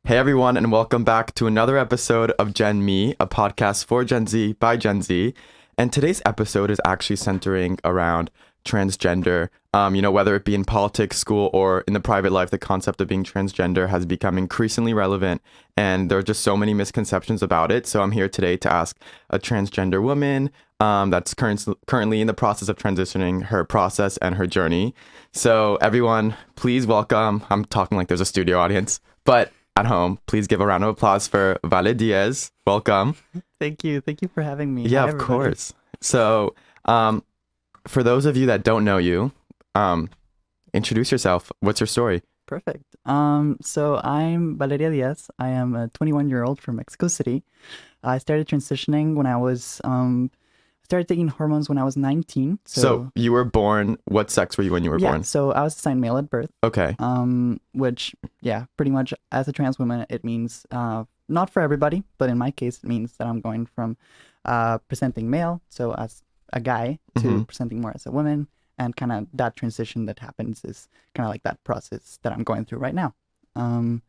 Hey everyone, and welcome back to another episode of Gen Me, a podcast for Gen Z by Gen Z. And today's episode is actually centering around transgender. Whether it be in politics, school, or in the private life, the concept of being transgender has become increasingly relevant, and there are just so many misconceptions about it. So I'm here today to ask a transgender woman that's currently in the process of transitioning her process and her journey. So everyone, please welcome, I'm talking like there's a studio audience, but at home, please give a round of applause for Vale Diaz. Welcome. Thank you. Thank you for having me. Yeah, Hi, of everybody. course. So, for those of you that don't know you, introduce yourself. What's your story? Perfect. So I'm Valeria Diaz. I am a 21-year-old from Mexico City. I started transitioning when I was started taking hormones when I was 19. So you were born, what sex were you when you were born? So I was assigned male at birth. Okay. Which pretty much as a trans woman, it means not for everybody, but in my case, it means that I'm going from presenting male, so as a guy, to presenting more as a woman, and kind of that transition that happens is kind of like that process that I'm going through right now. And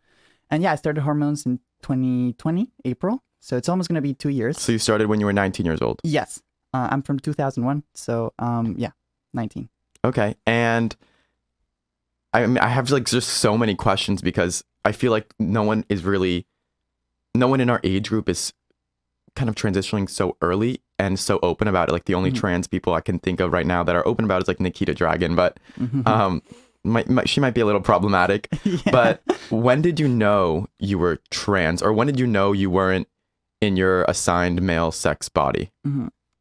I started hormones in 2020, April, so it's almost going to be 2 years. So you started when you were 19 years old? Yes. I'm from 2001, so 19. Okay, and I have like just so many questions because I feel like no one in our age group is kind of transitioning so early and so open about it. Like the only trans people I can think of right now that are open about it is like Nikita Dragon, but she might be a little problematic. Yeah. But when did you know you were trans, or when did you know you weren't in your assigned male sex body?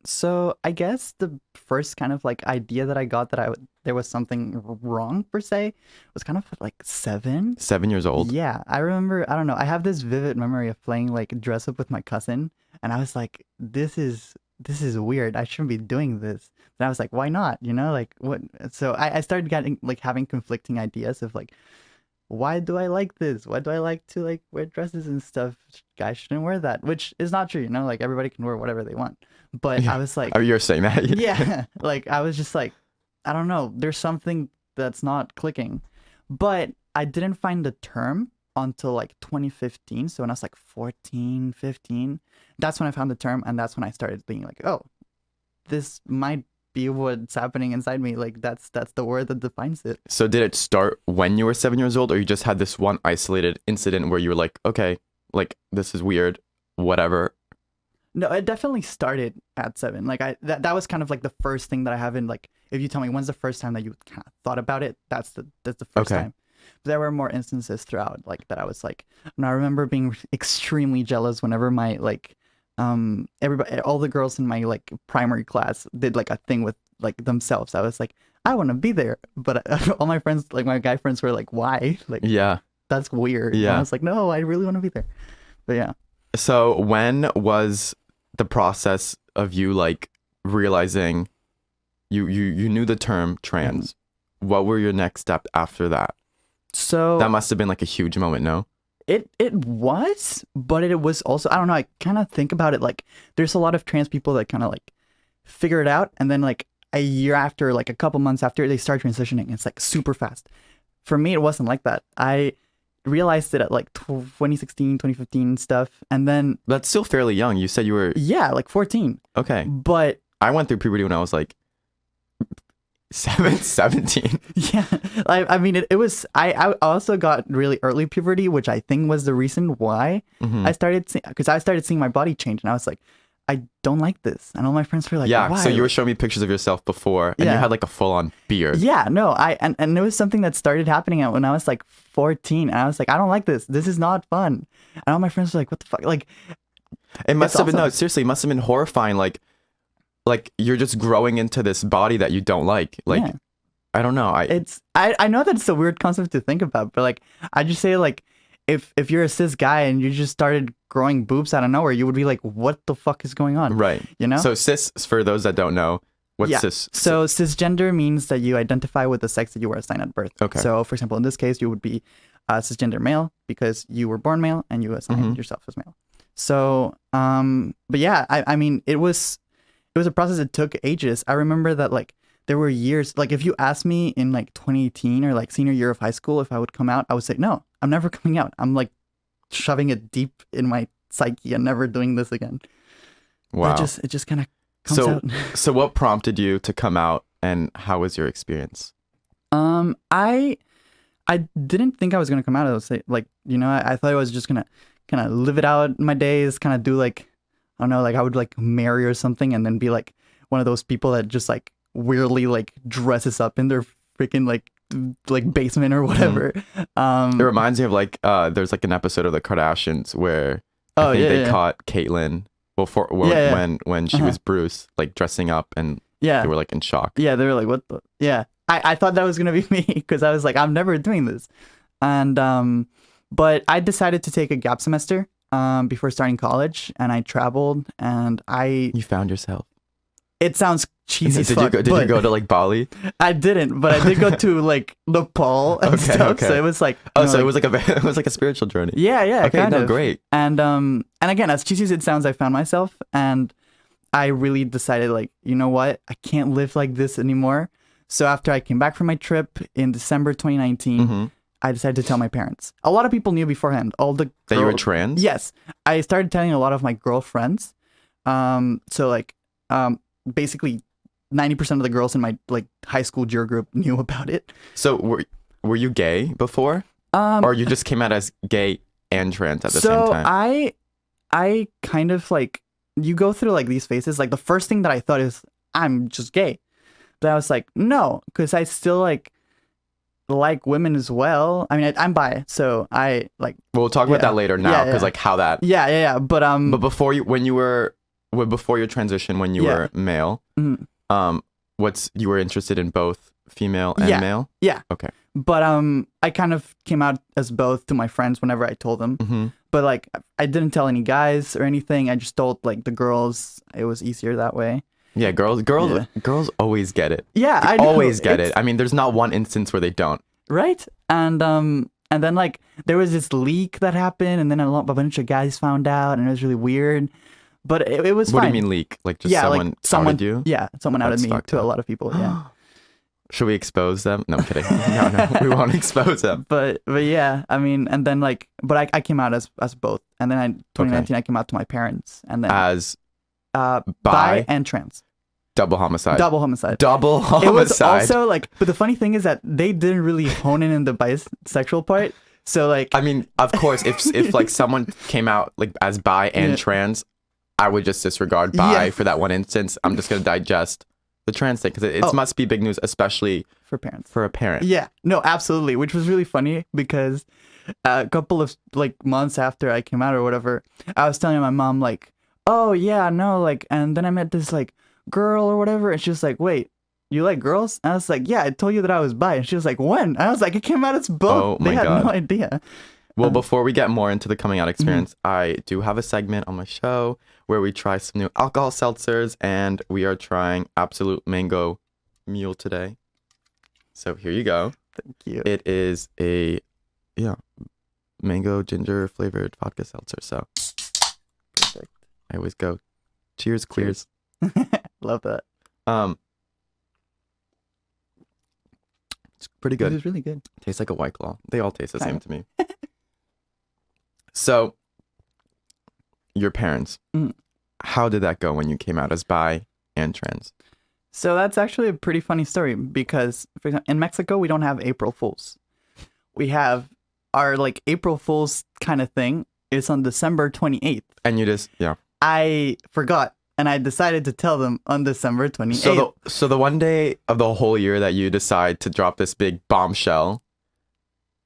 So I guess the first kind of like idea that I got that there was something wrong per se was kind of like 7. 7 years old? Yeah, I remember, I don't know, I have this vivid memory of playing like dress up with my cousin, and I was like, this is weird. I shouldn't be doing this. And I was like, why not? Like what? So I started getting like having conflicting ideas of like, why do I like this? Why do I like to like wear dresses and stuff? Guys shouldn't wear that, which is not true, like everybody can wear whatever they want. But Yeah. I was like, Oh, you're saying that? yeah, like I was just like, I don't know, there's something that's not clicking. But I didn't find the term until like 2015. So when I was like 14, 15, that's when I found the term, and that's when I started being like, oh, this might be what's happening inside me. Like that's the word that defines it. So did it start when you were 7 years old, or you just had this one isolated incident where you were like, okay, like this is weird, whatever? No, it definitely started at 7. Like that was kind of like the first thing that I haven't, like, if you tell me when's the first time that you kind of thought about it, that's the first Okay. time. But there were more instances throughout, like that I was like, and I remember being extremely jealous whenever my like everybody, all the girls in my like primary class did like a thing with like themselves. I was like, I want to be there, but all my friends, like my guy friends, were like, why? Like, Yeah. that's weird. Yeah. And I was like, no, I really want to be there. But yeah. So when was the process of you like realizing you knew the term trans? What were your next step after that? So That must have been like a huge moment, no? It was, but it was also, I don't know, I kind of think about it like there's a lot of trans people that kind of like figure it out, and then like a year after, like a couple months after, they start transitioning. It's like super fast. For me, it wasn't like that. I realized it at like 2016, 2015 stuff, and then That's still fairly young. You said you were... yeah, like 14. Okay. But I went through puberty when I was like 17. yeah, I mean, it was, I also got really early puberty, which I think was the reason why I started seeing, because I started seeing my body change, and I was like, I don't like this. And all my friends were like, Yeah, why? so you were showing me pictures of yourself before, and you Yeah. had like a full-on beard. Yeah, no, and it was something that started happening when I was like 14, and I was like, I don't like this. This is not fun. And all my friends were like, what the fuck? Like, It must It's have been, no, awesome. seriously, it must have been horrifying. Like you're just growing into this body that you don't like. Like, yeah. I don't know. I know that it's a weird concept to think about, but like, I just say like, if you're a cis guy and you just started growing boobs out of nowhere, you would be like, what the fuck is going on? Right. So cis, for those that don't know, what's Yeah. cis? So cisgender means that you identify with the sex that you were assigned at birth. Okay. So for example, in this case, you would be cisgender male because you were born male and you assigned yourself as male. So, but yeah, I mean, it was a process that took ages. I remember that like there were years, like if you asked me in like 2018 or like senior year of high school if I would come out, I would say, no, I'm never coming out. I'm like shoving it deep in my psyche and never doing this again. Wow. But it just kind of comes out. So what prompted you to come out, and how was your experience? I didn't think I was gonna come out of those. Like, I thought I was just gonna kind of live it out in my days, kind of do like, I don't know, like I would like marry or something, and then be like one of those people that just like weirdly like dresses up in their freaking like basement or whatever. It reminds me of like there's like an episode of the Kardashians where I think they caught Caitlyn when she was Bruce, like dressing up, and they were like in shock. Yeah, they were like, what the? Yeah. I thought that was going to be me because I was like, I'm never doing this. And, but I decided to take a gap semester before starting college, and I traveled, and You found yourself. It sounds cheesy as Did fuck. Did you go to like Bali? I didn't, but I did go to like Nepal and stuff. Okay. So it was like, it was like it was like a spiritual journey. Yeah. Okay, kind of. Great. And again, as cheesy as it sounds, I found myself, and I really decided, like, you know what? I can't live like this anymore. So after I came back from my trip in December 2019, I decided to tell my parents. A lot of people knew beforehand. That you were trans? Yes. I started telling a lot of my girlfriends. So like basically 90% of the girls in my like high school cheer group knew about it. So were you gay before? Or you just came out as gay and trans at the same time? So I kind of like, you go through like these phases. Like the first thing that I thought is I'm just gay. But I was like, no, because I still like women as well. I mean, I'm bi, so I like. We'll talk about that later now, because like how that. Yeah. But before before your transition, when you were male, you were interested in both female and male? Yeah. Okay. But I kind of came out as both to my friends whenever I told them. But like, I didn't tell any guys or anything. I just told like the girls. It was easier that way. Yeah, girls always get it. Yeah, I always get it. I mean, there's not one instance where they don't. Right? And then like there was this leak that happened, and then a bunch of guys found out, and it was really weird. But it was What fine. do you mean leak? Like just someone outed you? Yeah, someone outed me to a lot of people. Yeah. Should we expose them? No, I'm kidding. No, we won't expose them. But yeah, I mean, and then like, but I came out as both, and then 2019 I came out to my parents, and then as bi and trans. Double homicide. It was also like, but the funny thing is that they didn't really hone in the bisexual part. So like, I mean, of course, if like someone came out like as bi and trans, I would just disregard bi for that one instance. I'm just gonna digest the trans thing because it must be big news, especially for parents. For a parent. Yeah, no, absolutely. Which was really funny because a couple of like months after I came out or whatever, I was telling my mom like, oh yeah, no, like, and then I met this like girl or whatever, and she was like, wait, you like girls? And I was like, yeah, I told you that I was bi. And she was like, when? And I was like, it came out as both. They had no idea. Well, before we get more into the coming out experience, I do have a segment on my show where we try some new alcohol seltzers, and we are trying Absolute Mango Mule today. So here you go. Thank you. It is a mango ginger flavored vodka seltzer. So perfect. I always go cheers, queers. Love that. It's pretty good. It was really good. Tastes like a White Claw. They all taste the same to me. So, your parents, how did that go when you came out as bi and trans? So that's actually a pretty funny story because, for example, in Mexico, we don't have April Fools. We have our like April Fools kind of thing is on December 28th. And you just, I forgot. And I decided to tell them on December 28th. So the one day of the whole year that you decide to drop this big bombshell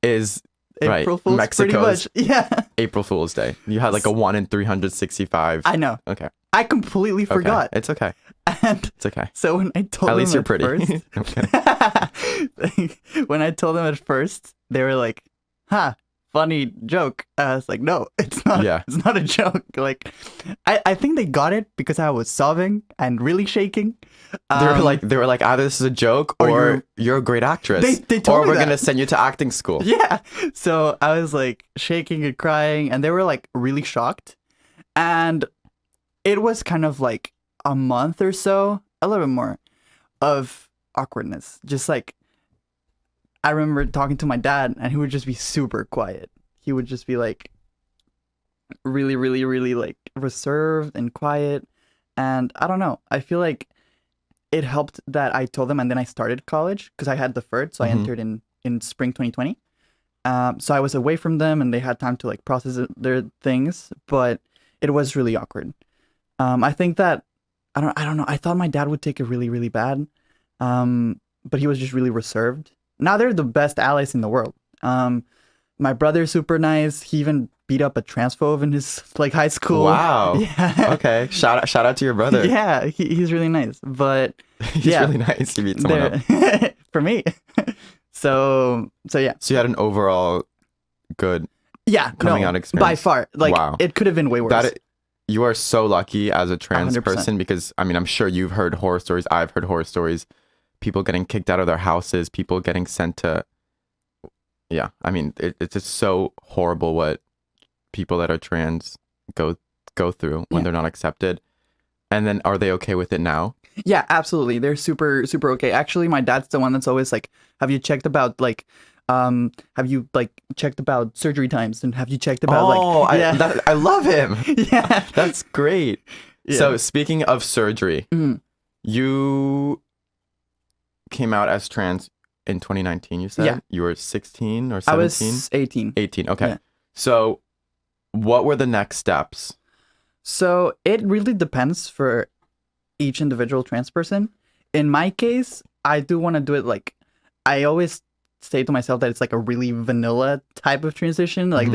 is April Fool's, Mexico's pretty much. Yeah. April Fool's Day. You had like a 1 in 365. I know. Okay. I completely forgot. It's okay. And it's okay. So when I told them at least you're pretty. When I told them at first, they were like, funny joke. I was like, no, it's not. Yeah. It's not a joke. Like, I think they got it because I was sobbing and really shaking. They were like, either this is a joke or you're a great actress. They told me we're gonna send you to acting school. Yeah. So I was like shaking and crying, and they were like really shocked. And it was kind of like a month or so, a little bit more, of awkwardness. Just like, I remember talking to my dad, and he would just be super quiet. He would just be like, really, really, really like reserved and quiet. And I don't know. I feel like it helped that I told them, and then I started college because I had deferred. So I entered in spring 2020. So I was away from them, and they had time to like process their things. But it was really awkward. I think that I don't know. I thought my dad would take it really, really bad. But he was just really reserved. Now they're the best allies in the world. My brother's super nice. He even beat up a transphobe in his like high school. Wow. Yeah. Okay. Shout out to your brother. Yeah, he's really nice. But He's really nice. He beat someone up. for me. So yeah. So you had an overall good coming out experience. By far. Like it could have been way worse. You are so lucky as a trans 100%. person because I mean I'm sure you've heard horror stories. I've heard horror stories. People getting kicked out of their houses. People getting sent to. Yeah, I mean it's just so horrible what people that are trans go through when they're not accepted. And then are they okay with it now? Yeah, absolutely. They're super, super okay. Actually, my dad's the one that's always like, have you checked about like, have you like checked about surgery times, and have you checked about I love him. Yeah. That's great. Yeah. So speaking of surgery, you came out as trans in 2019, you said? Yeah. You were 16 or 17? I was 18. 18, okay. Yeah. So what were the next steps? So it really depends for each individual trans person. In my case, I do want to do it like, I always say to myself that it's like a really vanilla type of transition. Like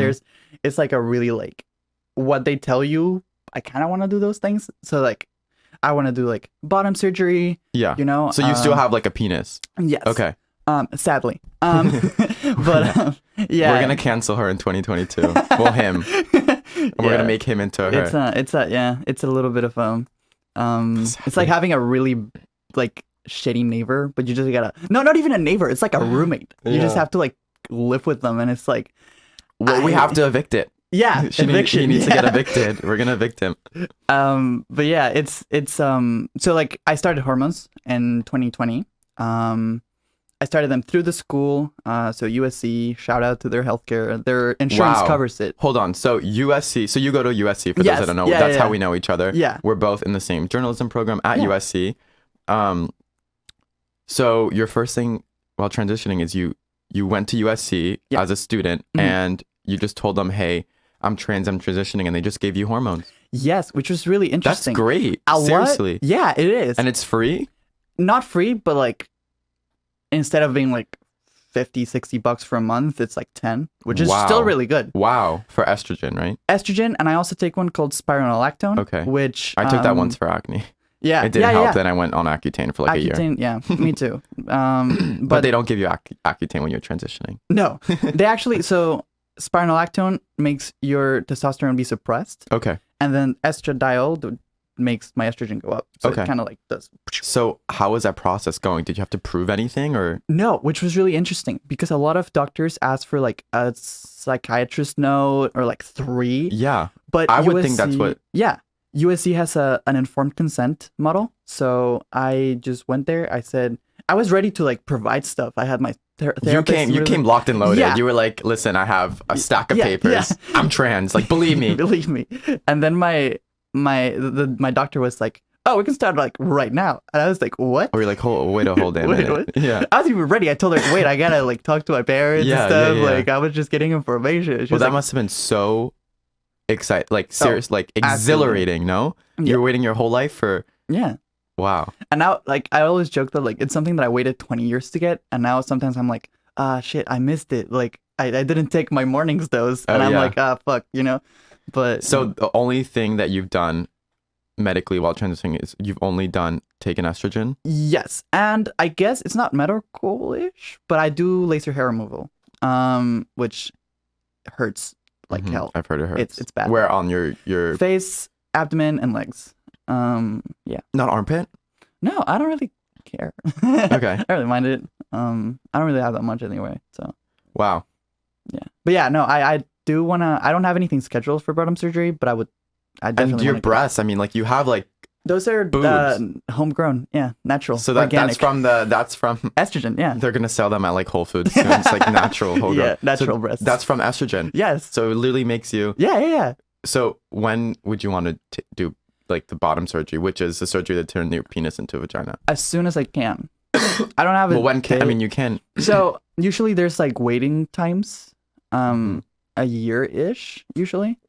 it's like a really like what they tell you. I kind of want to do those things. So like, I want to do like bottom surgery. Yeah. You know? So you still have like a penis? Yes. Okay. Sadly. But yeah. We're going to cancel her in 2022. Well, him. And we're going to make him into her. It's a little bit of it's like having a really like shitty neighbor, but you just gotta not even a neighbor, it's like a roommate. You just have to like live with them, and it's like we have to evict it. Yeah, eviction. He needs to get evicted. We're gonna evict him. But yeah, it's so like I started hormones in 2020. I started them through the school. So USC, shout out to their healthcare. Their insurance covers it. Hold on. So USC, so you go to USC for those that don't know. Yeah, that's how we know each other. Yeah. We're both in the same journalism program at USC. So your first thing while transitioning is you went to USC as a student and you just told them, hey, I'm trans, I'm transitioning, and they just gave you hormones. Yes, which was really interesting. That's great. Seriously. Yeah, it is. And it's free? Not free, but like instead of being like $50-$60 for a month, it's like 10, which is still really good. Wow. For estrogen, right? Estrogen, and I also take one called spironolactone. Okay. Which I took that once for acne. Yeah. It didn't help. Then I went on Accutane for like a year. Yeah, me too. But they don't give you Accutane when you're transitioning. No. They actually, so spironolactone makes your testosterone be suppressed. Okay. And then estradiol makes my estrogen go up. So it kind of like does. So how was that process going? Did you have to prove anything or? No, which was really interesting because a lot of doctors ask for like a psychiatrist note or like 3. Yeah. But I would think that's what. Yeah. USC has an informed consent model. So I just went there. I said, I was ready to like provide stuff. I had my therapist. You came locked and loaded. Yeah. You were like, listen, I have a stack of papers. Yeah. I'm trans. Like, believe me. Believe me. And then my doctor was like, oh, we can start like right now. And I was like, what? Or you're like, wait a whole damn minute. What? Yeah. I was even ready. I told her, wait, I gotta like talk to my parents and stuff. Yeah. Like I was just getting information. Well, that must have been so exciting, like serious, like exhilarating, no? Yeah. You were waiting your whole life for... Yeah. Wow. And now, like, I always joke that, like, it's something that I waited 20 years to get. And now sometimes I'm like, shit, I missed it. Like, I didn't take my morning's dose. And I'm like, fuck, you know? But... So the only thing that you've done medically while transitioning is you've only taken estrogen? Yes. And I guess it's not medical-ish, but I do laser hair removal, which hurts like hell. I've heard it hurts. It's bad. Where on your... Face, abdomen, and legs. Yeah. Not armpit? No, I don't really care. Okay. I don't really mind it. I don't really have that much anyway, so. Wow. Yeah. But yeah, no, I do want to, I don't have anything scheduled for bottom surgery, but I definitely And your breasts, I mean, like you have like those are homegrown, yeah, natural. So that's from estrogen, yeah. They're gonna sell them at like Whole Foods soon. It's like natural whole natural breasts. That's from estrogen. Yes. So it literally makes you. Yeah. So when would you want to do like the bottom surgery, which is the surgery that turns your penis into a vagina? As soon as I can. I don't have Well, a when can I date. mean you can. So usually there's like waiting times, Mhm. a year-ish usually.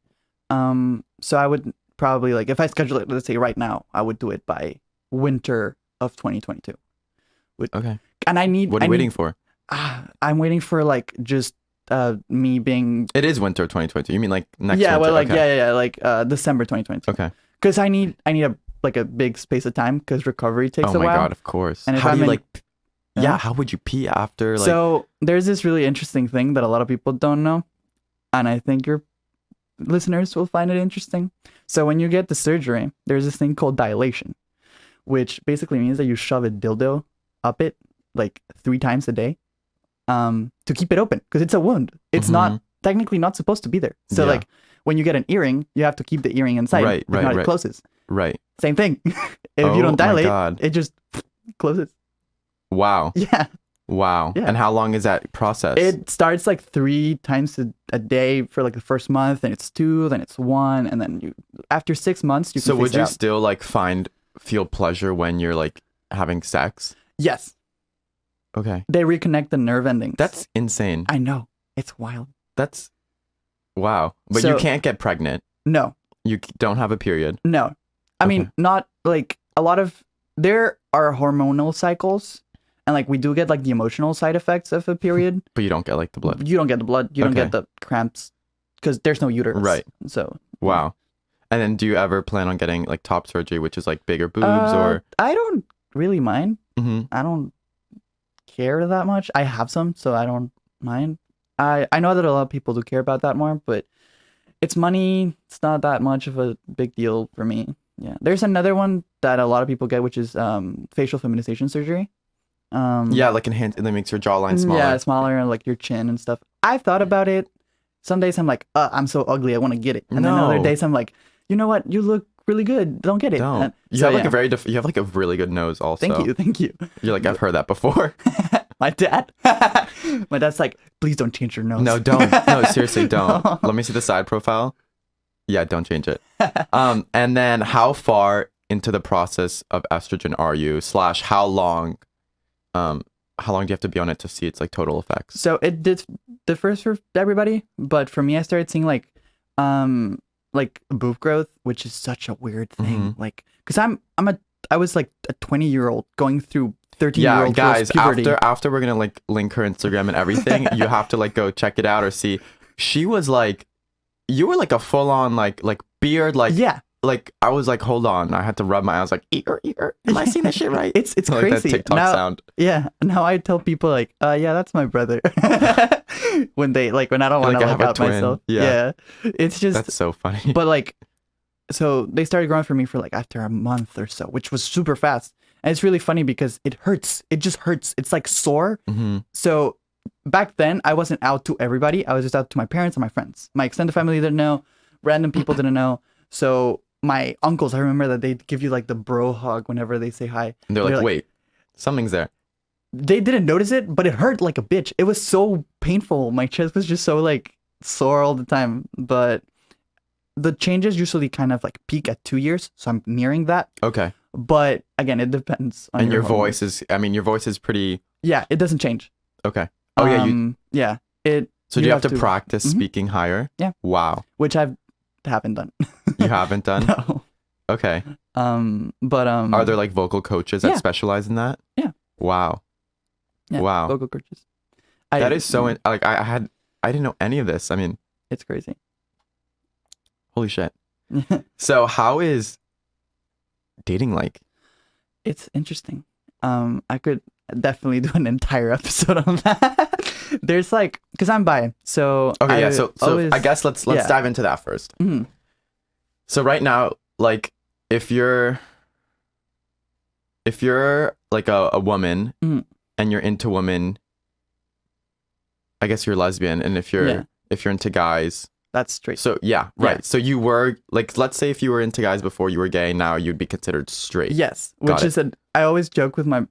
So I would probably like if I schedule it, let's say right now, I would do it by winter of 2022. Okay. And I need. What are you waiting for? I'm waiting for like just me being. It is winter 2022. You mean like next Yeah, winter? well, like Okay. yeah, like December 2022. Okay. Because I need a like a big space of time because recovery takes Oh a my while. God, of course. And if How do I'm you in- like? Huh? Yeah. How would you pee after? Like. So there's this really interesting thing that a lot of people don't know, and I think your listeners will find it interesting. So when you get the surgery, there's this thing called dilation, which basically means that you shove a dildo up it like 3 times a day, to keep it open because it's a wound. It's not technically not supposed to be there. So Yeah. like when you get an earring, you have to keep the earring inside. Right, If not, it right. closes. Right. Same thing. If Oh you don't my dilate, God. it just closes. Wow. Yeah. Wow. Yeah. And how long is that process? It starts like 3 times a day for like the first month, then it's 2, then it's 1, and then you after 6 months you can So phase would it you out. still like feel pleasure when you're like having sex? Yes, Okay. they reconnect the nerve endings. That's insane. I know. It's wild. That's wow. But you So- can't get pregnant. No. Don't have a period. No. I Okay. mean, not like a lot of there are hormonal cycles and like we do get like the emotional side effects of a period. But you don't get like the blood. You don't get the blood, you don't Okay. get the cramps because there's no uterus. Right. So Wow. And then do you ever plan on getting like top surgery, which is like bigger boobs or I don't really mind. Mhm. I don't care that much. I have some, so I don't mind. I know that a lot of people do care about that more, but it's money. It's not that much of a big deal for me. Yeah. There's another one that a lot of people get, which is facial feminization surgery. Yeah, like enhance and that makes your jawline smaller. Yeah, smaller and like your chin and stuff. I've thought about it. Some days I'm like, I'm so ugly, I want to get it. And then other No. days I'm like, you know what? You look really good. Don't get it. Don't. You So, have like yeah. a very you have like a really good nose also. Thank you. You're like, I've heard that before. My dad. My dad's like, please don't change your nose. No, don't. No, seriously, don't. Let me see the side profile. Yeah, don't change it. And then how far into the process of estrogen are you? / how long do you have to be on it to see its like total effects? So it differs for everybody, but for me, I started seeing like boob growth, which is such a weird thing. Mm-hmm. Like, cause I was like a 20-year-old going through 13-year-old Yeah, girl's guys, puberty. after we're gonna like link her Instagram and everything, you have to like go check it out or see. She was like, you were like a full on like beard, Yeah, like I was like, hold on, I had to rub my eyes like, am I seeing this shit right? it's like crazy. that TikTok now, sound. Yeah, now I tell people like, yeah, that's my brother. when I don't want Like, to I have like a out twin. myself. Yeah. It's just That's so funny. but like so they started growing for me for like after a month or so, which was super fast. And it's really funny because it hurts. It just hurts. It's like sore. Mhm. So back then I wasn't out to everybody. I was just out to my parents and my friends. My extended family didn't know. Random people didn't know. So my uncles, I remember that they'd give you like the bro hug whenever they say hi. And they're like, wait, something's there. They didn't notice it, but it hurt like a bitch. It was so painful. My chest was just so like sore all the time. But the changes usually kind of like peak at 2 years, so I'm nearing that. Okay. But again, it depends on And your hormones. voice is, I mean, your voice is pretty, Yeah, it doesn't change. okay. Oh, yeah. Yeah. It. So do you have to practice Mhm. speaking higher? Yeah. Wow. Which I haven't done. You haven't done? No. Okay. But Are there like vocal coaches that Yeah. specialize in that? Yeah. Wow. Yeah, Wow. vocal coaches. That is so, like, I didn't know any of this. I mean, It's crazy. holy shit. So how is dating like? It's interesting. I could definitely do an entire episode on that. There's like, cause I'm bi, so Okay, yeah. So always- I guess let's yeah. dive into that first. Mhm. So right now, like, if you're like a woman Mhm. and you're into women, I guess you're lesbian. And if Yeah. you're into guys, That's straight. so yeah, right. Yeah. So you were like, let's say if you were into guys before you were gay, now you'd be considered straight. Yes, Got which it. is I always joke with my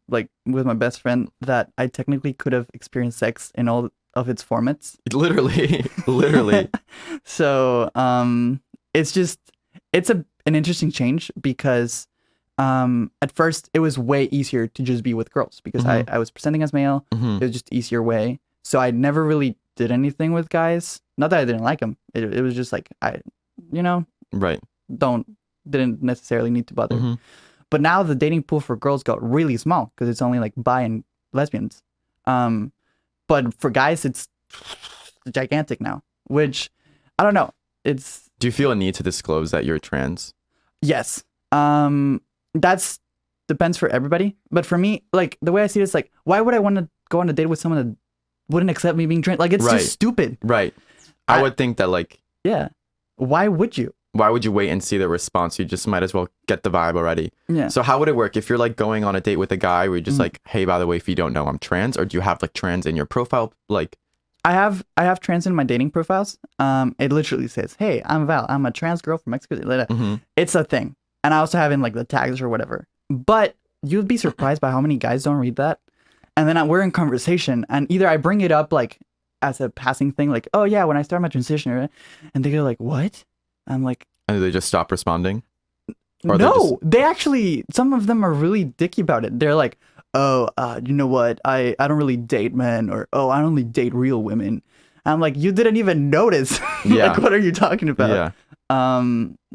best friend that I technically could have experienced sex in all of its formats. Literally, literally. So it's just an interesting change because at first it was way easier to just be with girls because I was presenting as male. It was just easier way. So I never really did anything with guys. Not that I didn't like them. It was just like Right. didn't necessarily need to bother. But now the dating pool for girls got really small because it's only like bi and lesbians. But for guys, it's gigantic now, which I don't know. Do you feel a need to disclose that you're trans? Yes. That's depends for everybody. But for me, like the way I see it is like, why would I want to go on a date with someone that wouldn't accept me being trans? Like it's just stupid. Right. I would think that like, yeah. Why would you? Why would you wait and see the response? You just might as well get the vibe already. Yeah. So how would it work if you're like going on a date with a guy where you're just like, hey, by the way, if you don't know, I'm trans, or do you have like trans in your profile? Like, I have trans in my dating profiles. It literally says, hey, I'm Val. I'm a trans girl from Mexico. It's a thing. And I also have in like the tags or whatever. But you'd be surprised by how many guys don't read that. And then we're in conversation and either I bring it up like as a passing thing, like, oh yeah, when I start my transition, and they go like, what? I'm like, and they just stop responding? Or no, they actually, some of them are really dicky about it. They're like, oh, you know what? I don't really date men, or oh, I only date real women. I'm like, you didn't even notice. Yeah. Like, what are you talking about? Yeah.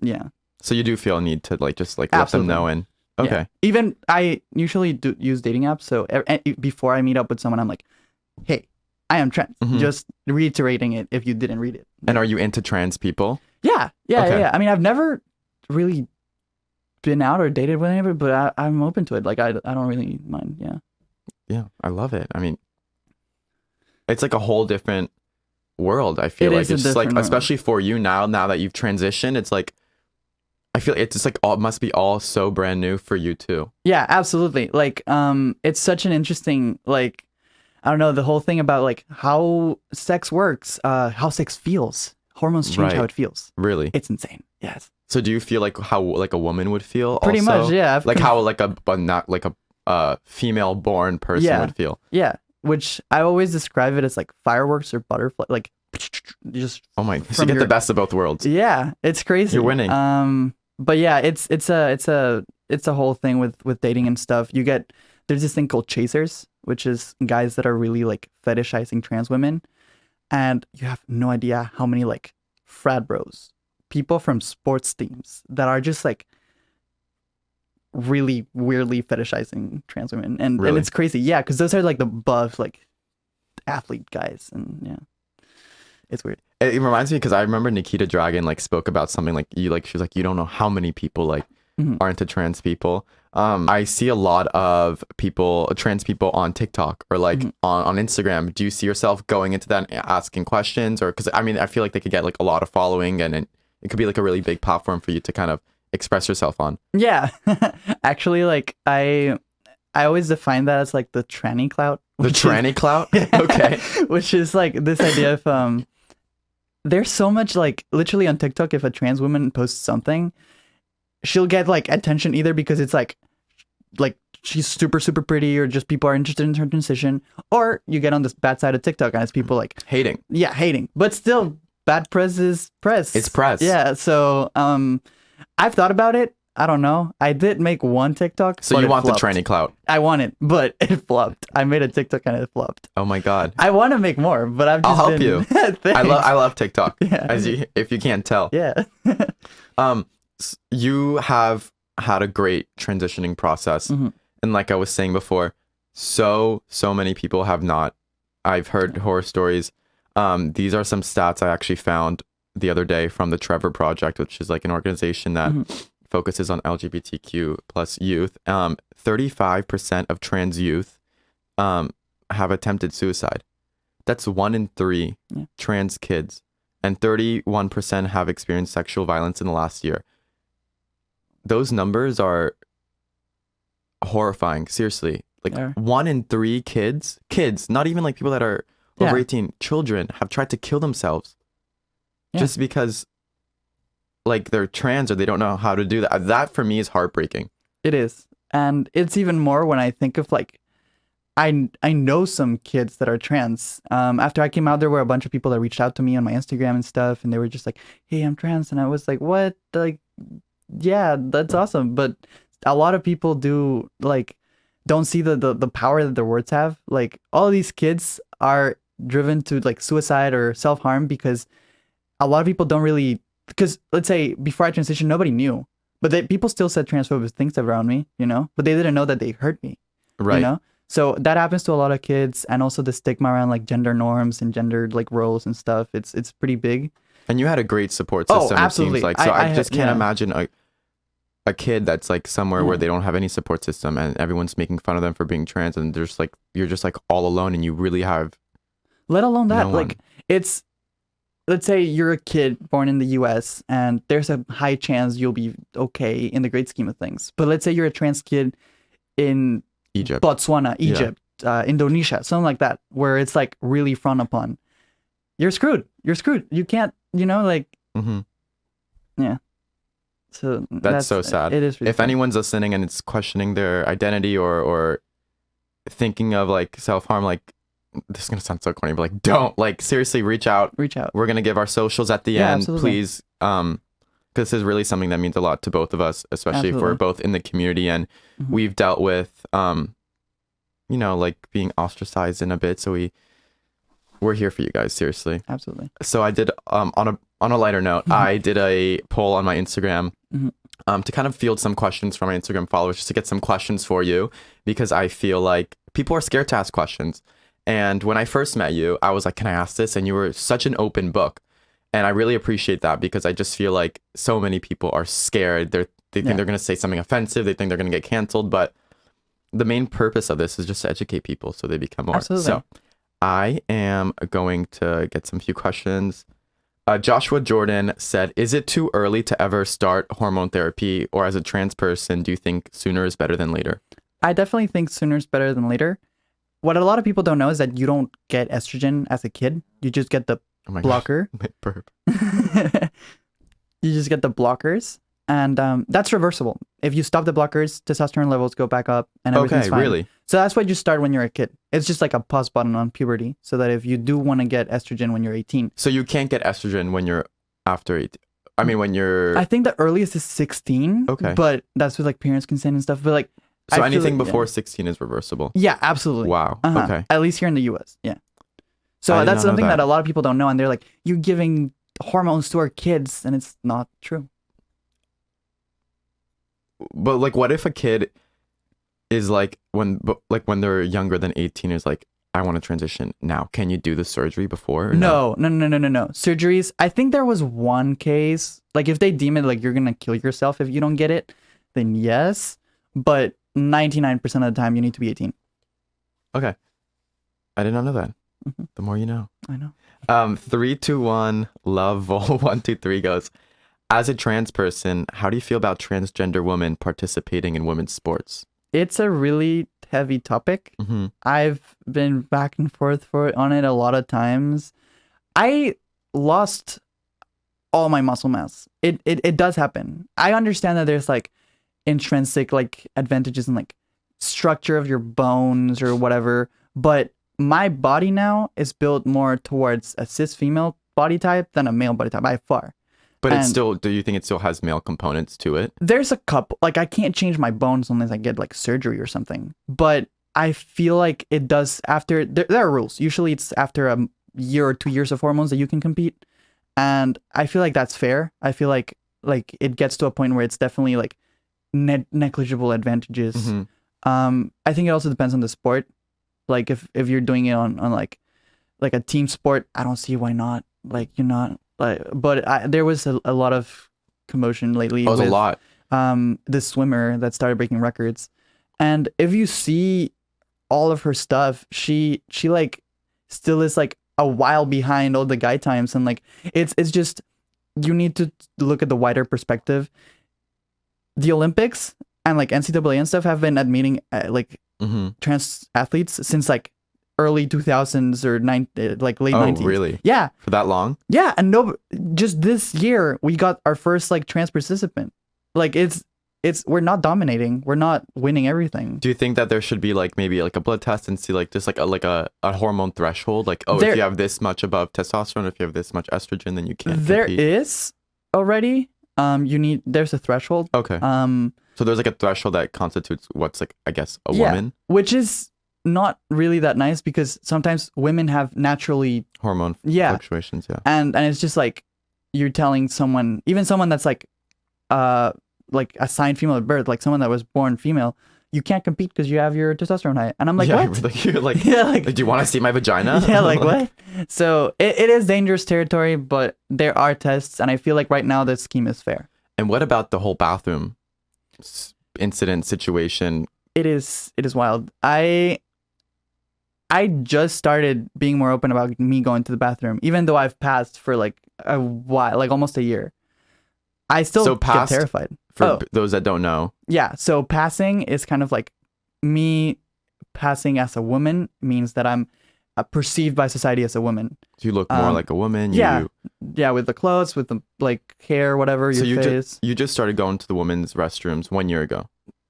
Yeah. So you do feel a need to like just like let them know and okay. Yeah. Even I usually do use dating apps. So before I meet up with someone, I'm like, hey, I am trans. Just reiterating it if you didn't read it. And are you into trans people? Yeah. Yeah. I mean, I've never really been out or dated with anybody, but I'm open to it. Like, I don't really mind. Yeah. Yeah. I love it. I mean, it's like a whole different world. I feel It like is a it's just like, different world. especially for you now that you've transitioned, it's like, I feel it's just like all must be all so brand new for you too. Yeah, absolutely. Like, it's such an interesting, like, I don't know, the whole thing about like how sex works, how sex feels. Hormones change how it feels. Really? It's insane. Yes. So do you feel like how like a woman would feel? Pretty also? much, yeah. Like how like not like a female born person would feel. Yeah. Which I always describe it as like fireworks or butterfly, like just. Oh my! So you get the best of both worlds. Yeah, it's crazy. You're winning. But yeah, it's a whole thing with dating and stuff. There's this thing called chasers, which is guys that are really like fetishizing trans women, and you have no idea how many like frat bros, people from sports teams that are just like really weirdly fetishizing trans women, and it's crazy. Yeah, because those are like the buff like athlete guys, and yeah, it's weird. It reminds me because I remember Nikita Dragon like spoke about something like she was like, you don't know how many people like are into trans people. I see a lot of trans people on TikTok or like on Instagram. Do you see yourself going into that and asking questions, or because I mean I feel like they could get like a lot of following and it could be like a really big platform for you to kind of express yourself on? Yeah, actually, like I always define that as like the tranny clout. The tranny clout? Okay. Which is like this idea of there's so much like literally on TikTok, if a trans woman posts something, she'll get like attention either because it's like she's super, super pretty, or just people are interested in her transition, or you get on this bad side of TikTok and it's people like hating. Yeah, hating. But still, bad press is press. It's press. Yeah. So I've thought about it. I don't know. I did make one TikTok. So you want the tranny clout? I want it, but it flopped. I made a TikTok and it flopped. Oh my god! I want to make more, but I'll help you. I love TikTok. Yeah. If you can't tell. Yeah. You have had a great transitioning process, and like I was saying before, so many people have not. I've heard horror stories. These are some stats I actually found the other day from the Trevor Project, which is like an organization that focuses on LGBTQ plus youth. 35% of trans youth have attempted suicide. That's 1 in 3 trans kids, and 31% have experienced sexual violence in the last year. Those numbers are horrifying. Seriously, like 1 in 3 kids, not even like people that are over 18, children have tried to kill themselves just because like they're trans or they don't know how to do that. That for me is heartbreaking. It is. And it's even more when I think of like I know some kids that are trans. After I came out, there were a bunch of people that reached out to me on my Instagram and stuff, and they were just like, "Hey, I'm trans," and I was like, "What?" Like, yeah, that's awesome. But a lot of people do like don't see the power that their words have. Like all of these kids are driven to like suicide or self harm because a lot of people don't really. Because let's say before I transitioned, nobody knew, but people still said transphobic things around me, but they didn't know that they hurt me, Right. you know. So that happens to a lot of kids, and also the stigma around like gender norms and gendered like roles and stuff. It's pretty big. And you had a great support Oh, system, it absolutely. seems like. So I just can't yeah. imagine a kid that's like somewhere where Yeah. they don't have any support system and everyone's making fun of them for being trans, and there's like you're just like all alone, and you really have Let alone that, no like one. it's let's say you're a kid born in the U.S. and there's a high chance you'll be okay in the great scheme of things. But let's say you're a trans kid in Egypt. Botswana, Yeah. Egypt, Indonesia, something like that, where it's like really frowned upon. You're screwed. You're screwed. You can't, like, hmm yeah. So That's so sad. It is. Really If sad. anyone's listening and it's questioning their identity or thinking of like self-harm, like this is gonna sound so corny, but like don't, like seriously reach out. Reach out. We're gonna give our socials at the Yeah, end, absolutely. please. 'Cause this is really something that means a lot to both of us, especially if we're Absolutely. both in the community and Mhm. we've dealt with like being ostracized in a bit. So we're here for you guys, seriously. Absolutely. So I did on a lighter note, I did a poll on my Instagram to kind of field some questions from my Instagram followers, just to get some questions for you, because I feel like people are scared to ask questions. And when I first met you, I was like, can I ask this? And you were such an open book. And I really appreciate that, because I just feel like so many people are scared. They think Yeah. they're going to say something offensive. They think they're going to get canceled. But the main purpose of this is just to educate people so they become more. Absolutely. So I am going to get some few questions. Joshua Jordan said, is it too early to ever start hormone therapy? Or as a trans person, do you think sooner is better than later? I definitely think sooner is better than later. What a lot of people don't know is that you don't get estrogen as a kid. You just get the Oh my blocker. God. My burp. You just get the blockers, and that's reversible. If you stop the blockers, testosterone levels go back up, and everything's Okay, fine. really? So that's why you start when you're a kid. It's just like a pause button on puberty, so that if you do want to get estrogen when you're 18, So you can't get estrogen when you're after 18. I mean, when you're... I think the earliest is 16. Okay. But that's with like parents' consent and stuff. But like, So I feel anything like- before 16 is reversible. Yeah, absolutely. Wow. Uh-huh. Okay. At least here in the U.S. Yeah. I So did that's not know something that that. a lot of people don't know, and they're like, "You're giving hormones to our kids," and it's not true. But like, what if a kid is like when they're younger than 18 is like, I want to transition now. Can you do the surgery before? Or No. Surgeries. I think there was one case, like if they deem it like you're gonna kill yourself if you don't get it, then yes. But 99% of the time, you need to be 18. Okay. I did not know that. Mhm. The more you know. I know. 321 Love Vol 123 goes, as a trans person, how do you feel about transgender women participating in women's sports? It's a really heavy topic. Mm-hmm. I've been back and forth on it a lot of times. I lost all my muscle mass. It does happen. I understand that there's like intrinsic like advantages in like structure of your bones or whatever, but my body now is built more towards a cis female body type than a male body type by far. But it's And- still, do you think it still has male components to it? There's a couple, like I can't change my bones unless I get like surgery or something, but I feel like it does after there are rules. Usually it's after a year or 2 years of hormones that you can compete, and I feel like that's fair. I feel like it gets to a point where it's definitely like negligible advantages. Mhm. I think it also depends on the sport. Like if you're doing it on like a team sport, I don't see why not. Like you're not like, but there was a lot of commotion lately. Oh, it was a with, lot. this swimmer that started breaking records, and if you see all of her stuff, she like still is like a while behind all the guy times, and like it's just you need to look at the wider perspective. The Olympics and like NCAA and stuff have been admitting like Mm-hmm. trans athletes since like early 2000s or like late Oh, 90s. really? Yeah, For that long? yeah, and no, just this year we got our first like trans participant. Like it's we're not dominating. We're not winning everything. Do you think that there should be like maybe like a blood test and see like just like a hormone threshold? Like, oh, if you have this much above testosterone, if you have this much estrogen, then you can't There compete. is already. There's a threshold. Okay. So there's like a threshold that constitutes what's like, I guess, a woman. Which is not really that nice because sometimes women have naturally Hormone fluctuations, yeah. And it's just like you're telling someone, even someone that's like assigned female at birth, like someone that was born female, you can't compete because you have your testosterone high. And I'm like, yeah, what? You're like, yeah, like, do you want to see my vagina? Yeah, like what? So it is dangerous territory, but there are tests, and I feel like right now the scheme is fair. And what about the whole bathroom incident situation? It is wild. I just started being more open about me going to the bathroom, even though I've passed for like a while, like almost a year. I still get terrified. For those that don't know. Yeah. So passing is kind of like me passing as a woman means that I'm perceived by society as a woman. So you look more like a woman. Yeah. Yeah. With the clothes, with the like hair, whatever, your face. You just started going to the women's restrooms 1 year ago.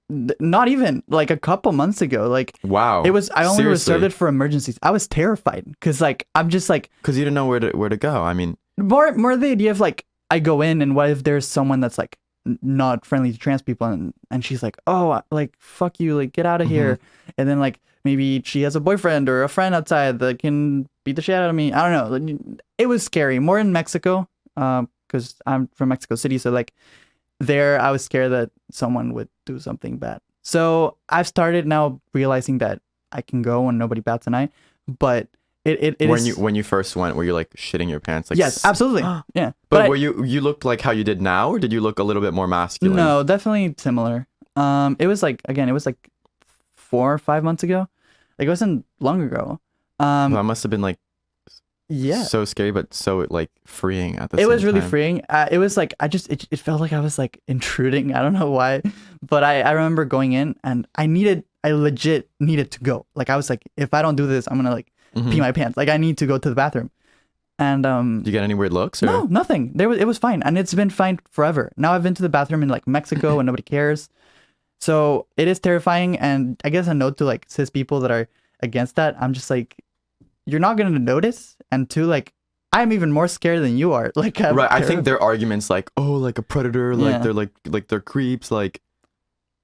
Not even like a couple months ago. Like, wow. It was, I only reserved it for emergencies. I was terrified because like, I'm just like, because you didn't know where to go. I mean, more the idea of like, I go in and what if there's someone that's like not friendly to trans people and she's like, oh, like, fuck you, like, get out of here. And then like, maybe she has a boyfriend or a friend outside that can beat the shit out of me. I don't know. It was scary. More in Mexico, because I'm from Mexico City. So like there, I was scared that someone would do something bad. So I've started now realizing that I can go and nobody bats an eye. But when you first went, were you like shitting your pants? Like, yes, absolutely. Yeah. But were you looked like how you did now, or did you look a little bit more masculine? No, definitely similar. It was like 4 or 5 months ago. Like it wasn't long ago. Well, that must have been like so scary, but so like freeing at the same time. It was really freeing. It was like it felt like I was like intruding. I don't know why, but I remember going in and I legit needed to go. Like I was like, if I don't do this, I'm gonna like pee my pants. Like I need to go to the bathroom. And did you get any weird looks? Or? No, nothing. It was fine, and it's been fine forever. Now I've been to the bathroom in like Mexico and nobody cares. So it is terrifying, and I guess a note to like cis people that are against that. I'm just like, you're not gonna notice, and two, like, I'm even more scared than you are. Like, right? I think their arguments like, oh, like a predator, like they're like they're creeps, like.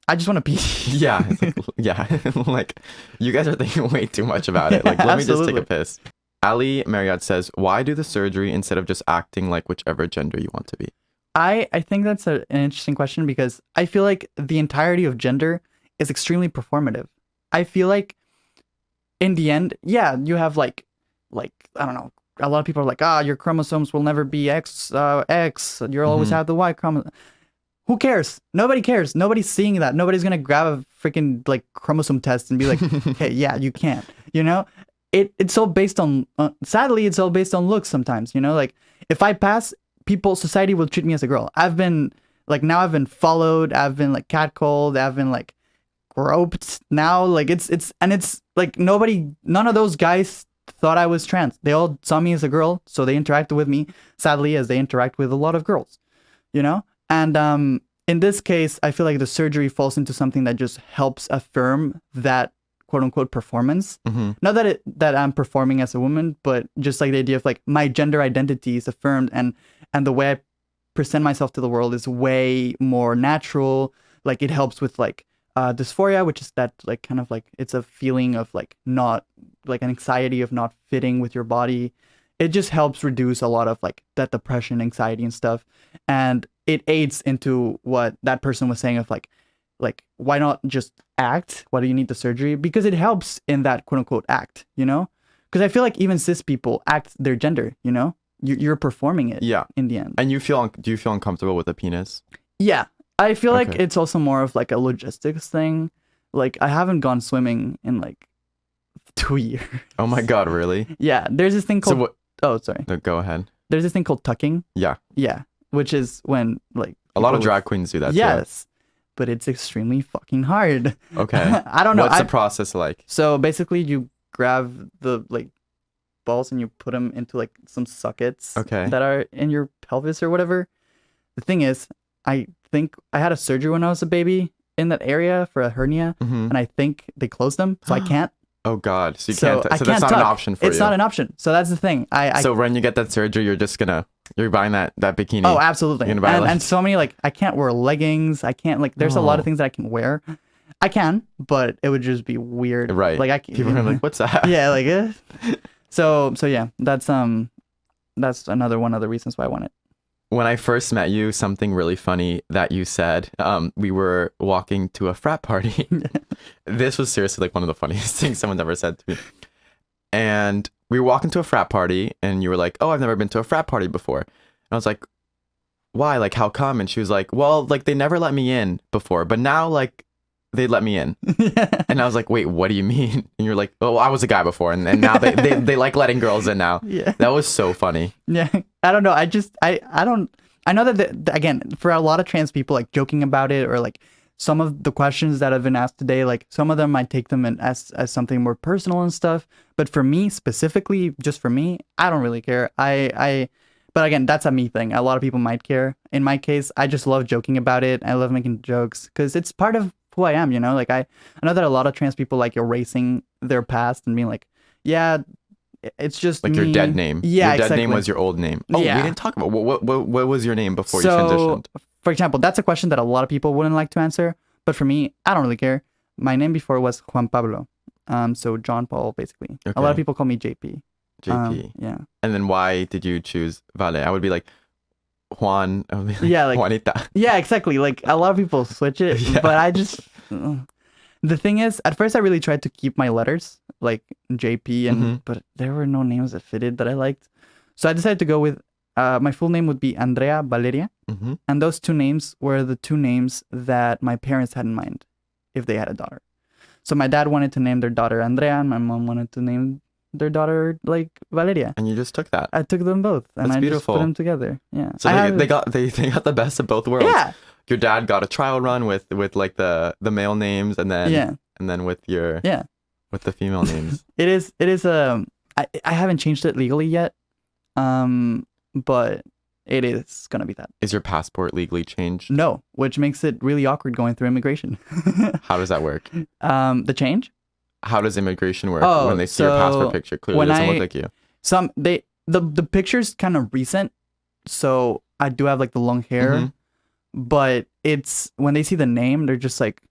I just want to pee. Yeah, like, yeah, like you guys are thinking way too much about it. Like, let me just take a piss. Ali Marriott says, why do the surgery instead of just acting like whichever gender you want to be? I think that's an interesting question because I feel like the entirety of gender is extremely performative. I feel like in the end, yeah, you have like I don't know, a lot of people are like, your chromosomes will never be X, you'll always have the Y chromosome. Who cares? Nobody cares. Nobody's seeing that. Nobody's gonna grab a freaking like chromosome test and be like, hey, yeah, you can't. You know? It's all based on, sadly, it's all based on looks sometimes, you know? Like, if I pass, society will treat me as a girl. I've been followed, I've been, like, catcalled, I've been, like, groped now. Like, it's like, none of those guys thought I was trans. They all saw me as a girl, so they interacted with me, sadly, as they interact with a lot of girls, you know? And, in this case, I feel like the surgery falls into something that just helps affirm that quote unquote performance. Not that I'm performing as a woman, but just like the idea of like my gender identity is affirmed and the way I present myself to the world is way more natural. Like it helps with like dysphoria, which is that like kind of like it's a feeling of like not like an anxiety of not fitting with your body. It just helps reduce a lot of like that depression, anxiety and stuff. And it aids into what that person was saying of like why not just act? Why do you need the surgery? Because it helps in that quote unquote act, you know? Because I feel like even cis people act their gender, you know? You're performing it in the end. And do you feel uncomfortable with a penis? Yeah. I feel like it's also more of like a logistics thing. Like I haven't gone swimming in like 2 years. Oh my God, really? Yeah. There's this thing called... Oh, sorry. No, go ahead. There's this thing called tucking. Yeah. Yeah. Which is when like... A lot of drag queens do that. Yes. But it's extremely fucking hard. Okay. I don't know. What's the process like? So basically you grab the like balls and you put them into like some sockets that are in your pelvis or whatever. The thing is, I think I had a surgery when I was a baby in that area for a hernia, and I think they closed them, so I can't. Oh God! So you So can't. I So can't that's not tuck. an option for you. It's not an option. So that's the thing. So when you get that surgery, you're buying that bikini. Oh, absolutely. You're gonna buy And so many, like, I can't wear leggings. I can't, like, there's a lot of things that I can wear. I can, but it would just be weird. Right. Like, People are like, what's that? yeah, like, so yeah, that's another one of the reasons why I want it. When I first met you, something really funny that you said, we were walking to a frat party. This was seriously like one of the funniest things someone's ever said to me. And we were walking to a frat party and you were like, oh, I've never been to a frat party before. And I was like, why? Like, how come? And she was like, well, like they never let me in before, but now like they let me in. And I was like, wait, what do you mean? And you're like, oh, I was a guy before. And now they like letting girls in now. Yeah. That was so funny. Yeah. I don't know. I know that again, for a lot of trans people, like joking about it or like some of the questions that have been asked today, like some of them might take them as something more personal and stuff. But for me specifically, just for me, I don't really care. But again, that's a me thing. A lot of people might care. In my case, I just love joking about it. I love making jokes because it's part of who I am, you know? Like I know that a lot of trans people like erasing their past and being like, yeah, it's just like me. your dead name. Yeah, your dead exactly. name was your old name. Oh, Yeah. we didn't talk about what was your name before you transitioned? For example, that's a question that a lot of people wouldn't like to answer, but for me, I don't really care. My name before was Juan Pablo, so John Paul, basically. Okay. A lot of people call me JP. JP. Yeah. And then why did you choose Vale? I would be like Juan. I would be like, Yeah, like Juanita. Yeah, exactly. Like a lot of people switch it, Yeah. but I just the thing is, at first I really tried to keep my letters like JP, and but there were no names that fitted that I liked, so I decided to go with my full name would be Andrea Valeria, and those two names were the two names that my parents had in mind if they had a daughter. So my dad wanted to name their daughter Andrea, and my mom wanted to name their daughter like Valeria. And you just took that. I took them both, and That's I beautiful. just put them together. Yeah. So they got the best of both worlds. Yeah. Your dad got a trial run with like the male names, and then with your with the female names. It is I haven't changed it legally yet, but it is gonna be that. Is your passport legally changed? No, which makes it really awkward going through immigration. How does that work? The change? How does immigration work Oh, when they see your passport picture? Clearly doesn't look like you. The picture's kind of recent, so I do have like the long hair, but it's when they see the name, they're just like,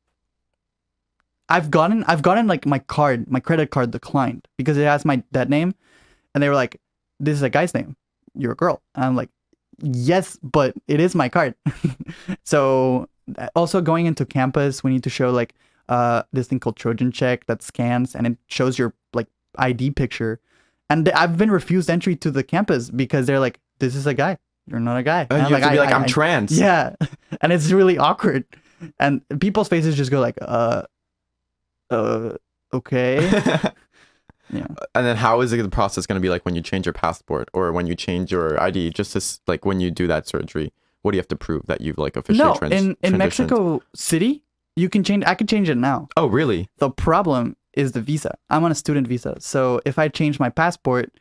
I've gotten like my credit card declined because it has my dead name, and they were like, this is a guy's name, you're a girl. And I'm like, yes, but it is my card. So also going into campus, we need to show like this thing called Trojan Check that scans and it shows your like ID picture. And I've been refused entry to the campus because they're like, this is a guy, you're not a guy. And you have to be like, I'm trans. Yeah. And it's really awkward. And people's faces just go like, okay. Yeah. And then how is the process going to be like when you change your passport or when you change your ID? Just as like when you do that surgery, what do you have to prove that you've like officially in Mexico City, you can change. I can change it now. Oh, really? The problem is the visa. I'm on a student visa, so if I change my passport,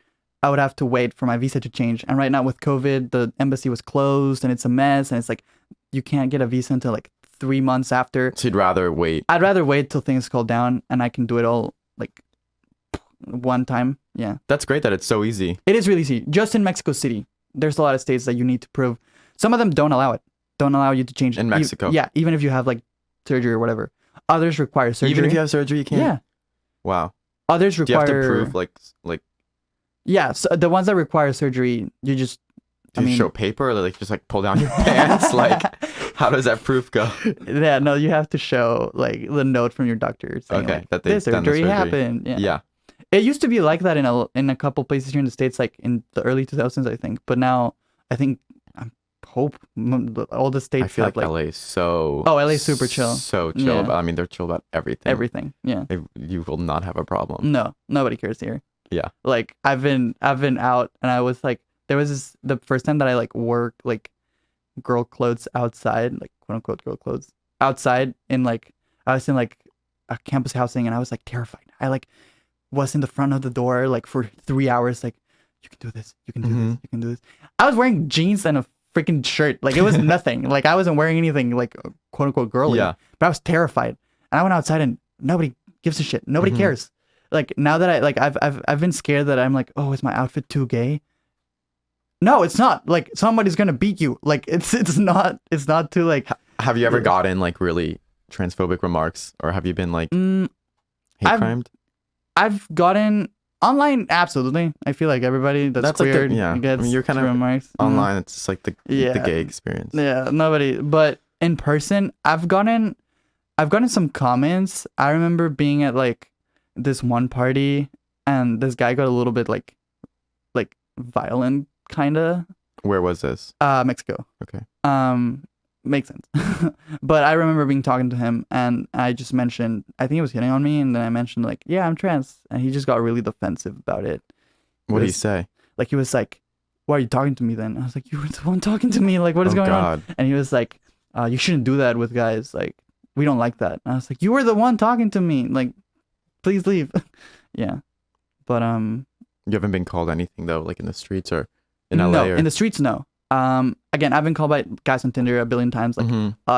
I would have to wait for my visa to change. And right now with COVID, the embassy was closed and it's a mess. And it's like you can't get a visa until like 3 months after. So you'd rather wait? I'd rather wait till things cool down and I can do it all like one time. Yeah. That's great that it's so easy. It is really easy. Just in Mexico City, there's a lot of states that you need to prove. Some of them don't allow it. Don't allow you to change it. In Mexico? Yeah. Even if you have like surgery or whatever. Others require surgery. Even if you have surgery, you can't? Yeah. Wow. Others require... Do you have to prove like... Yeah. So the ones that require surgery, you just... Do you show paper or like just like pull down your pants? Like, how does that proof go? Yeah, no, you have to show like the note from your doctor saying like, that this surgery happened. Yeah. It used to be like that in a couple places here in the States, like in the early 2000s, I think. But now I think all the states I feel have like LA is so... Oh, LA is super chill. So chill. Yeah. I mean, they're chill about everything. Everything. Yeah. You will not have a problem. No, nobody cares here. Yeah. Like I've been out and I was like, there was the first time that I like wore like girl clothes outside, like quote unquote girl clothes outside in like, I was in like a campus housing and I was like terrified. I like was in the front of the door like for 3 hours, like, you can do this, you can do this, you can do this. I was wearing jeans and a freaking shirt. Like it was nothing. Like I wasn't wearing anything like quote unquote girly. Yeah. But I was terrified. And I went outside and nobody gives a shit. Nobody cares. Like now that I've been scared that I'm like, oh, is my outfit too gay? No, it's not. Like somebody's gonna beat you. Like it's not too like. Have you ever gotten like really transphobic remarks, or have you been like hate crimed? I've gotten online, absolutely. I feel like everybody that's like weird. I gets mean, you're kind of remarks. online. It's just like the gay experience. Yeah, nobody. But in person, I've gotten some comments. I remember being at like this one party, and this guy got a little bit like violent, kinda. Where was this? Mexico. Okay. Makes sense. But I remember talking to him, and I just mentioned, I think he was hitting on me, and then I mentioned like, yeah, I'm trans, and he just got really defensive about it. What did he say? Like he was like, why are you talking to me then? I was like, you were the one talking to me. Like, what is going on? And he was like, you shouldn't do that with guys. Like, we don't like that. And I was like, you were the one talking to me. Like, please leave. Yeah. But you haven't been called anything though, like in the streets or in LA? No, or... in the streets, no. Again, I've been called by guys on Tinder a billion times, like,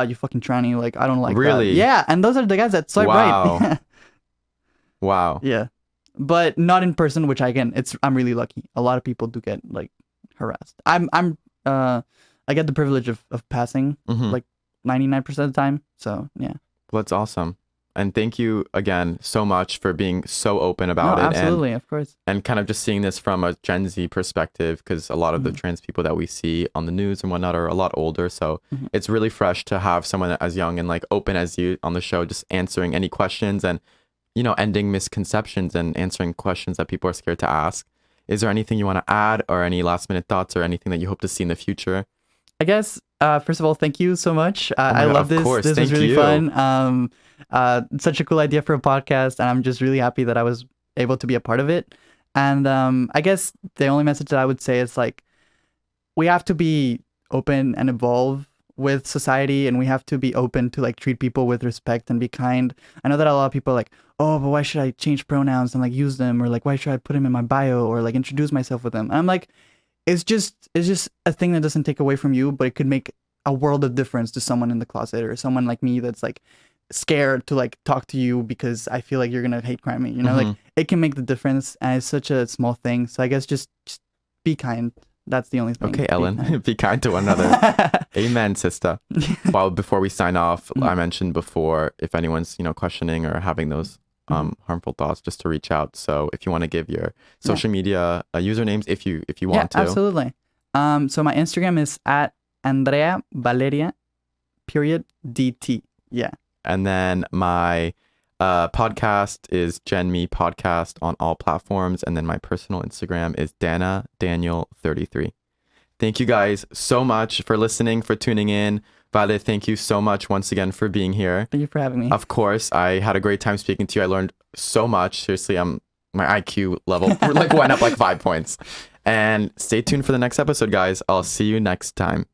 you fucking tranny, like, I don't like really? that. Yeah, and those are the guys that swipe right. Wow. Yeah, but not in person, which I'm really lucky. A lot of people do get like harassed. I get the privilege of passing like 99% of the time. So yeah. Well, that's awesome. And thank you again so much for being so open about it. Absolutely, of course. And kind of just seeing this from a Gen Z perspective, because a lot of the trans people that we see on the news and whatnot are a lot older. So it's really fresh to have someone as young and like open as you on the show, just answering any questions and, you know, ending misconceptions and answering questions that people are scared to ask. Is there anything you want to add, or any last minute thoughts, or anything that you hope to see in the future? I guess, first of all, thank you so much. I love this. This was really fun. Such a cool idea for a podcast, and I'm just really happy that I was able to be a part of it. And I guess the only message that I would say is like, we have to be open and evolve with society, and we have to be open to like treat people with respect and be kind. I know that a lot of people are like, oh, but why should I change pronouns and like use them, or like why should I put them in my bio, or like introduce myself with them? And I'm like, it's just a thing that doesn't take away from you, but it could make a world of difference to someone in the closet, or someone like me that's like scared to like talk to you because I feel like you're gonna hate crime me, you know. Like it can make the difference, and it's such a small thing. So I guess just be kind. That's the only thing. Okay, Ellen, be kind to one another. Amen, sister. Well, before we sign off, I mentioned before, if anyone's, you know, questioning or having those harmful thoughts, just to reach out. So if you want to give your social media usernames, if you want to. Absolutely. So my Instagram is at Andrea Valeria .dt. Yeah. And then my podcast is Gen Me Podcast on all platforms. And then my personal Instagram is Dana Daniel 33. Thank you guys so much for listening, for tuning in. Vale, thank you so much once again for being here. Thank you for having me. Of course, I had a great time speaking to you. I learned so much. Seriously, my IQ level like went up like 5 points. And stay tuned for the next episode, guys. I'll see you next time.